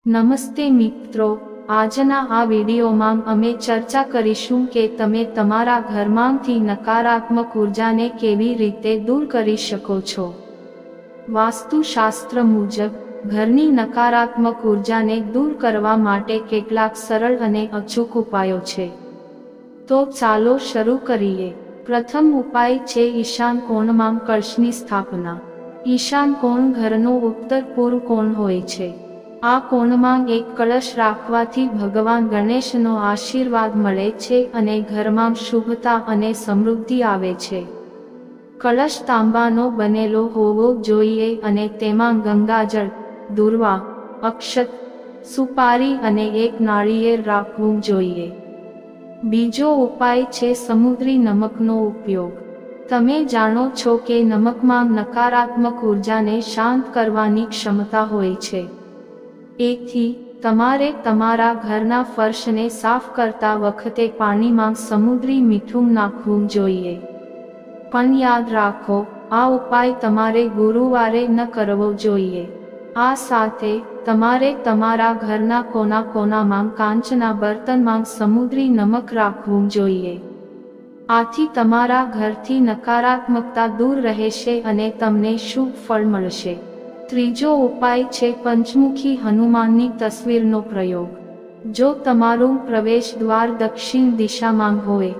નમસ્તે મિત્રો, આજના આ વિડીયોમાં અમે ચર્ચા કરીશું કે તમે તમારા ઘરમાંથી નકારાત્મક ઉર્જાને કેવી રીતે દૂર કરી શકો છો। વાસ્તુશાસ્ત્ર મુજબ ઘરની નકારાત્મક ઉર્જાને દૂર કરવા માટે કેટલાક સરળ અને અચૂક ઉપાયો છે। તો ચાલો શરૂ કરીએ। પ્રથમ ઉપાય છે ઈશાન કોણમાં કળશની સ્થાપના। ઈશાન કોણ ઘરનો ઉત્તર પૂર્વ કોણ હોય છે। આ કોણમાં એક કળશ રાખવાથી ભગવાન ગણેશનો આશીર્વાદ મળે છે અને ઘરમાં શુભતા અને સમૃદ્ધિ આવે છે। કળશ તાંબાનો બનેલો હોવો જોઈએ અને તેમાં ગંગાજળ, દૂર્વા, અક્ષત, સુપારી અને એક નાળિયેર રાખવું જોઈએ। બીજો ઉપાય છે સમુદ્રી નમકનો ઉપયોગ। તમે જાણો છો કે નમકમાં નકારાત્મક ઉર્જાને શાંત કરવાની ક્ષમતા હોય છે। એથી તમારે તમારા ઘરના ફર્શને સાફ કરતા વખતે પાણીમાં સમુદ્રી મીઠું નાખવું જોઈએ। પણ યાદ રાખો, આ ઉપાય તમારે ગુરુવારે ન કરવો જોઈએ। આ સાથે તમારે તમારા ઘરના કોના-કોનામાં કાચના બર્તનમાં સમુદ્રી નમક રાખવું જોઈએ। આથી તમારા ઘરથી નકારાત્મકતા દૂર રહેશે અને તમને શુભ ફળ મળશે। ત્રીજો ઉપાય છે પંચમુખી હનુમાનની તસવીરનો પ્રયોગ। જો તમારું પ્રવેશ દ્વાર દક્ષિણ દિશામાં હોય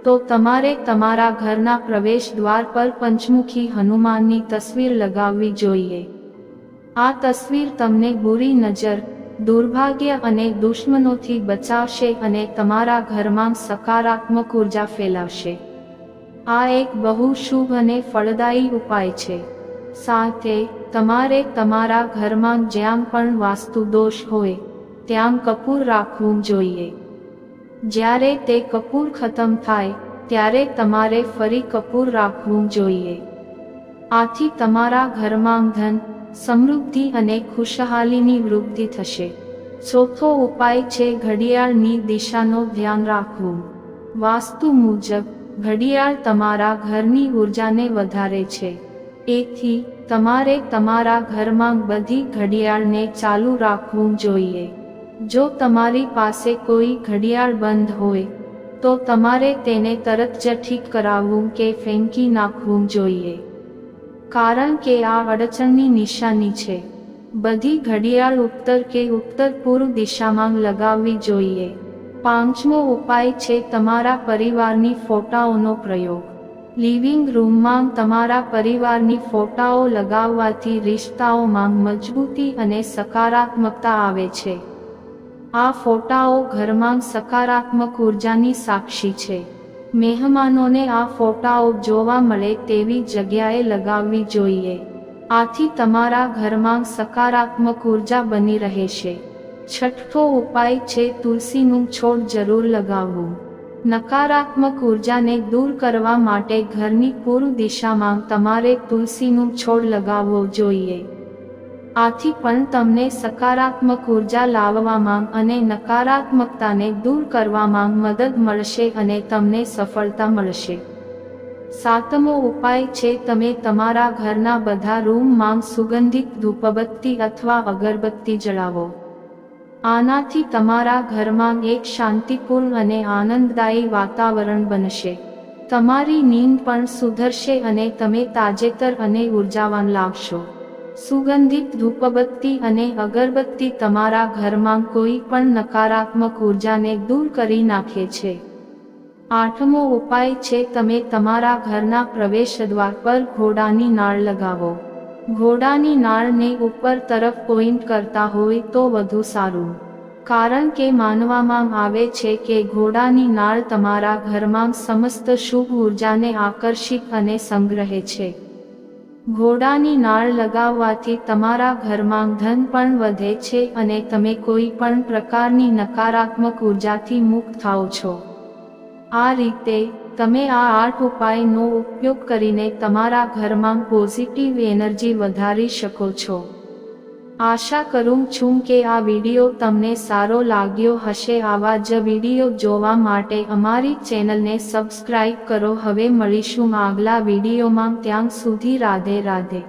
તો તમારે તમારા ઘરના પ્રવેશ દ્વાર પર પંચમુખી હનુમાનની તસવીર લગાવવી જોઈએ। આ તસવીર તમને બુરી નજર, દુર્ભાગ્ય અને દુશ્મનોથી બચાવશે અને તમારા ઘરમાં સકારાત્મક ઉર્જા ફેલાવશે। આ એક બહુ શુભ અને ફળદાયી ઉપાય છે। સાથે તમારે તમારા ઘરમાં જ્યાં પણ વાસ્તુ દોષ હોય ત્યાં કપૂર રાખવું જોઈએ। જ્યારે તે કપૂર ખતમ થાય ત્યારે તમારે ફરી કપૂર રાખવું જોઈએ। આથી તમારા ઘરમાં ધન, સમૃદ્ધિ અને ખુશહાલીની વૃદ્ધિ થશે। ચોથો ઉપાય છે ઘડિયાળની દિશાનું ધ્યાન રાખવું। વાસ્તુ મુજબ ઘડિયાળ તમારા ઘરની ઉર્જાને વધારે છે। એથી તમારે તમારા ઘરમાં બધી ઘડિયાળને ચાલુ રાખવું જોઈએ। જો તમારી પાસે કોઈ ઘડિયાળ બંધ હોય તો તમારે તેને તરત જ ઠીક કરાવવું કે ફેંકી નાખવું જોઈએ, કારણ કે આ અડચણની નિશાની છે। બધી ઘડિયાળ ઉત્તર કે ઉત્તર પૂર્વ દિશામાં લગાવવી જોઈએ। પાંચમો ઉપાય છે તમારા પરિવારની ફોટાઓનો પ્રયોગ। લિવિંગ રૂમમાં તમારા પરિવારની ફોટાઓ લગાવવાથી રિશ્તાઓમાં મજબૂતી અને સકારાત્મકતા આવે છે। આ ફોટાઓ ઘરમાં સકારાત્મક ઉર્જાની સાક્ષી છે। મહેમાનોને આ ફોટાઓ જોવા મળે તેવી જગ્યાએ લગાવવી જોઈએ। આથી તમારા ઘરમાં સકારાત્મક ઉર્જા બની રહેશે। છઠ્ઠો ઉપાય છે તુલસીનું છોડ જરૂર લગાવવું। નકારાત્મક ઉર્જાને દૂર કરવા માટે ઘરની પૂર્વ દિશામાં તમારે તુલસીનું છોડ લગાવવો જોઈએ। આથી પણ તમને સકારાત્મક ઉર્જા લાવવામાં અને નકારાત્મકતાને દૂર કરવામાં મદદ મળશે અને તમને સફળતા મળશે। સાતમો ઉપાય છે તમે તમારા ઘરના બધા રૂમમાં સુગંધિત ધૂપબત્તી અથવા અગરબત્તી જલાવો। આનાથી તમારા ઘરમાં એક શાંતિપૂર્ણ અને આનંદદાયી વાતાવરણ બનશે। તમારી નીંદ પણ સુધરશે અને તમે તાજેતર અને ઉર્જાવાન લાગશો। સુગંધિત ધૂપબત્તી અને અગરબત્તી તમારા ઘરમાં કોઈ પણ નકારાત્મક ઉર્જાને દૂર કરી નાખે છે। આઠમો ઉપાય છે તમે તમારા ઘરના પ્રવેશદ્વાર પર ઘોડાની નાળ લગાવો। ઘોડાની નાળને ઉપર તરફ પોઇન્ટ કરતા હોય તો વધુ સારું, કારણ કે માનવામાં આવે છે કે ઘોડાની નાળ તમારા ઘરમાં સમસ્ત શુભ ઉર્જાને આકર્ષિત અને સંગ્રહે છે। ઘોડાની નાળ લગાવવાથી તમારા ઘરમાં ધન પણ વધે છે અને તમે કોઈ પણ પ્રકારની નકારાત્મક ઉર્જાથી મુક્ત થાઓ છો। આ રીતે તમે આ 8 ઉપાયનો ઉપયોગ કરીને તમારા ઘરમાં પોઝિટિવ એનર્જી વધારી શકો છો। આશા કરું છું કે આ વિડીયો તમને સારો લાગ્યો હશે। આવા જ વિડીયો જોવા માટે અમારી ચેનલને સબસ્ક્રાઇબ કરો। હવે મળીશું આગલા વિડીયોમાં, ત્યાં સુધી રાધે રાધે।